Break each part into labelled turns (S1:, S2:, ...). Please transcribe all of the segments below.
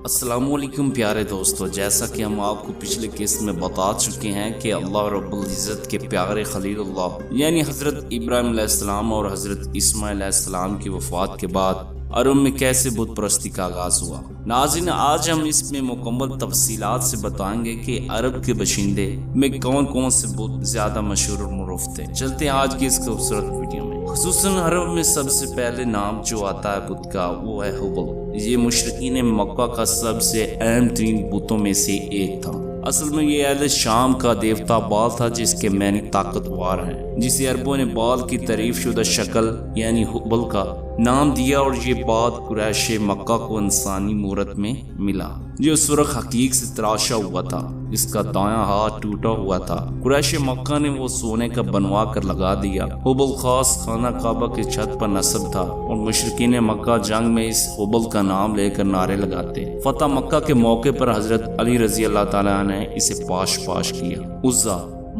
S1: السلام علیکم پیارے دوستو، جیسا کہ ہم آپ کو پچھلے قسط میں بتا چکے ہیں کہ اللہ رب العزت کے پیارے خلیل اللہ یعنی حضرت ابراہیم علیہ السلام اور حضرت اسماعیل علیہ السلام کی وفات کے بعد عرب میں کیسے بت پرستی کا آغاز ہوا۔ ناظرین، آج ہم اس میں مکمل تفصیلات سے بتائیں گے کہ عرب کے باشندے میں کون کون سے بت زیادہ مشہور اور معروف تھے۔ چلتے ہیں آج کی اس خوبصورت ویڈیو میں۔ خصوصاً عرب میں سب سے پہلے نام جو آتا ہے بت کا وہ ہے حبل۔ یہ مشرکین مکہ کا سب سے اہم ترین بتوں میں سے ایک تھا۔ اصل میں یہ اہل شام کا دیوتا بال تھا جس کے معنی طاقتور ہیں، جسے عربوں نے بال کی تعریف شدہ شکل یعنی حبل کا نام دیا، اور یہ بات قریش مکہ کو انسانی مورت میں ملا جو سرخ حقیق سے تراشا ہوا تھا۔ اس کا دایاں ہاتھ ٹوٹا ہوا تھا۔ قریش مکہ نے وہ سونے کا بنوا کر لگا دیا۔ حبل خاص خانہ کعبہ کے چھت پر نصب تھا، اور مشرکین مکہ جنگ میں اس حبل کا نام لے کر نعرے لگاتے۔ فتح مکہ کے موقع پر حضرت علی رضی اللہ تعالیٰ نے اسے پاش کیا۔ عزا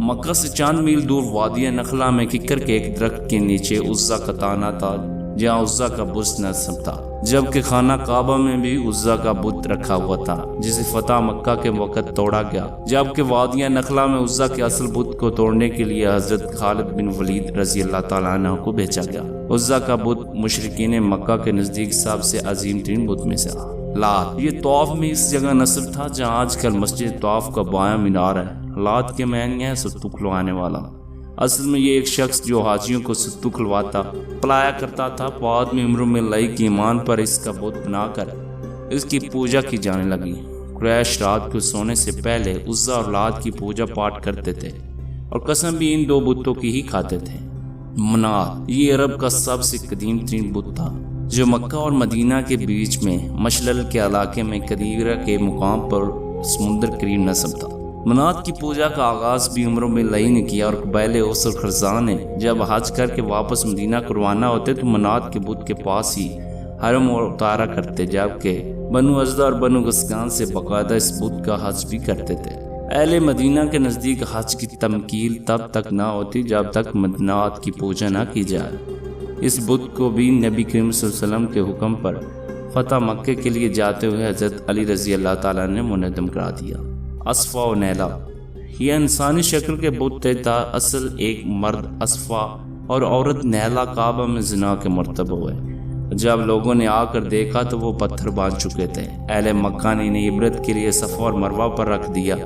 S1: مکہ سے چند میل دور وادی نخلا میں ککر کے ایک درخت کے نیچے عزا کا تانا تھا، جہاں عزا کا بت نصب تھا، جبکہ خانہ کعبہ میں بھی عزا کا بت رکھا ہوا تھا جسے فتح مکہ کے وقت توڑا گیا، جبکہ وادی نخلا میں عزا کے اصل بت کو توڑنے کے لیے حضرت خالد بن ولید رضی اللہ تعالیٰ عنہ کو بھیجا گیا۔ عزا کا بت مشرکین مکہ کے نزدیک سب سے عظیم ترین بت میں سے لات، یہ طواف میں اس جگہ نصب تھا جہاں آج کل مسجد طواف کا بایاں مینار ہے۔ لات کے معنی ہے ستو کھلوانے والا۔ اصل میں یہ ایک شخص جو حاجیوں کو ستو کھلواتا پلایا کرتا تھا، بعد میں عمروں میں لئی کی ایمان پر اس کا بت بنا کر اس کی پوجا کی جانے لگی۔ قریش رات کو سونے سے پہلے عزا اور لات کی پوجا پاٹ کرتے تھے، اور قسم بھی ان دو بتوں کی ہی کھاتے تھے۔ منات یہ عرب کا سب سے قدیم ترین بت تھا جو مکہ اور مدینہ کے بیچ میں مشلل کے علاقے میں قدیرہ کے مقام پر سمندر قریب نصب تھا۔ منات کی پوجا کا آغاز بھی عمروں میں لئی نے کیا، اور قبائل اوس اور خرزان نے جب حج کر کے واپس مدینہ کو روانہ ہوتے تو منات کے بت کے پاس ہی حرم اتارا کرتے، جبکہ بنو ازدہ اور بنو غسقان سے باقاعدہ اس بت کا حج بھی کرتے تھے۔ اہل مدینہ کے نزدیک حج کی تمکیل تب تک نہ ہوتی جب تک منات کی پوجا نہ کی جائے۔ اس بت کو بھی نبی کریم صلی اللہ علیہ وسلم کے حکم پر فتح مکہ کے لیے جاتے ہوئے حضرت علی رضی اللہ تعالیٰ نے منہدم کرا دیا۔ اسف و نائلہ یہ انسانی شکل کے بت تھا۔ اصل ایک مرد اسفا اور عورت نائلہ کعبہ میں زنا کے مرتبہ ہوئے۔ جب لوگوں نے آ کر دیکھا تو وہ پتھر باندھ چکے تھے۔ اہل مکہ نے انہیں عبرت کے لیے صفا اور مروہ پر رکھ دیا،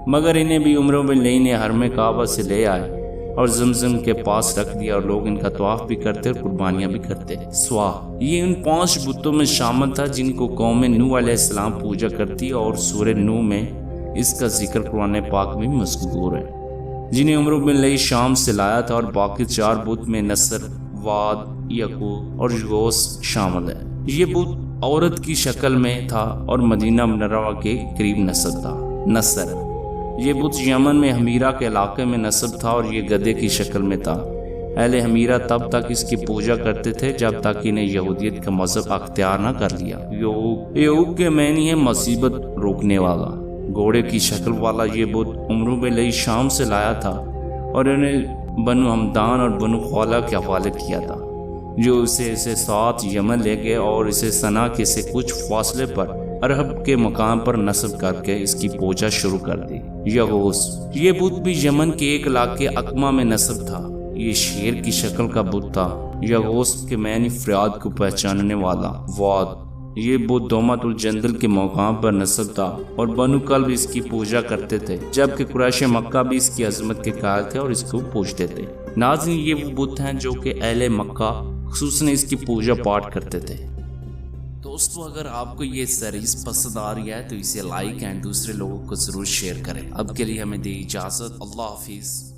S1: مگر انہیں بھی عمروں میں لینے حرم کعبہ سے لے آئے اور زمزم کے پاس رکھ دیا، اور لوگ ان کا طواف بھی کرتے اور قربانیاں بھی کرتے۔ سوا یہ ان 5 بتوں میں شامل تھا جن کو قوم نوح علیہ السلام پوجا کرتی، اور سورہ نوح میں اس کا ذکر قرآن پاک میں مذکور ہے، جنہیں عمروں میں لئی شام سے لایا تھا، اور باقی 4 بت میں نصر، واد، یعقوب اور یغوث شامل ہے۔ یہ بت عورت کی شکل میں تھا اور مدینہ منورہ کے قریب نصب تھا۔ نصر یہ بت یمن میں حمیرہ کے علاقے میں نصب تھا، اور یہ گدھے کی شکل میں تھا۔ اہل حمیرہ تب تک اس کی پوجا کرتے تھے جب تک انہیں یہودیت کا مذہب اختیار نہ کر لیا۔ یعقوب کے معنی ہے مصیبت روکنے والا۔ گھوڑے کی شکل والا یہ بت عمروں میں لئی شام سے لایا تھا، اور انہیں بنو ہمدان اور بنو خولہ کے حوالے کیا تھا، جو اسے ساتھ یمن لے گئے اور اسے صنع کے سے کچھ فاصلے پر عرب کے مقام پر نصب کر کے اس کی پوجا شروع کر دی۔ یغوث یہ بت بھی یمن کے ایک علاقے اقمہ میں نصب تھا۔ یہ شیر کی شکل کا بت تھا۔ یغوث کے معنی فریاد کو پہچاننے والا۔ واد یہ بت دومت الجندل کے مقام پر نصب تھا، اور بنو کلب اس کی پوجا کرتے تھے، جبکہ قریش مکہ بھی اس کی عظمت کے قائل تھے اور اس کو پوجتے تھے۔ ناظرین یہ وہ بت ہیں جو کہ اہل مکہ خصوصاً اس کی پوجا پاٹ کرتے تھے۔ دوستو اگر آپ کو یہ سیریز پسند آ رہی ہے تو اسے لائک اینڈ دوسرے لوگوں کو ضرور شیئر کریں۔ اب کے لیے ہمیں دے اجازت، اللہ حافظ۔